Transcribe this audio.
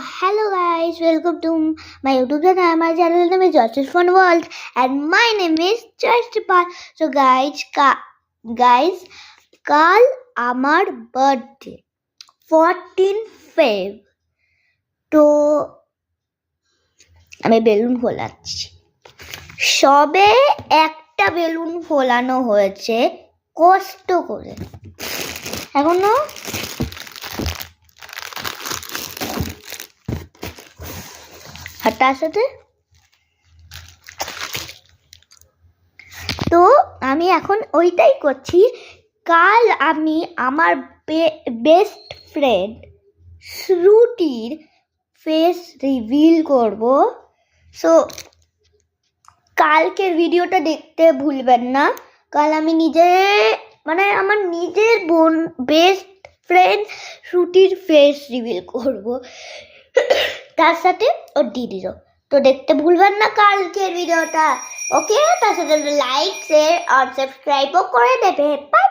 hello guys, welcome to my YouTube channel. My channel name is Justice Fun World, and my name is Justice. So guys, কাল আমার birthday 14 Feb. তো আমি balloon ফোলাচ্ছি। সবে একটা balloon ফোলানো হয়েছে কষ্ট করে, এখনো আর তার সাথে তো আমি এখন ওইটাই করছি। কাল আমি আমার বেস্ট ফ্রেন্ড শ্রুতির ফেস রিভিল করব। সো কালকের ভিডিওটা দেখতে ভুলবেন না। কাল আমি আমার নিজের বেস্ট ফ্রেন্ড শ্রুতির ফেস রিভিল করব, তার সাথে ওর দিদিরও। তো দেখতে ভুলবেন না কালকের ভিডিওটা, ওকে? তার সাথে লাইক শেয়ার আর সাবস্ক্রাইবও করে দেবে। বাই।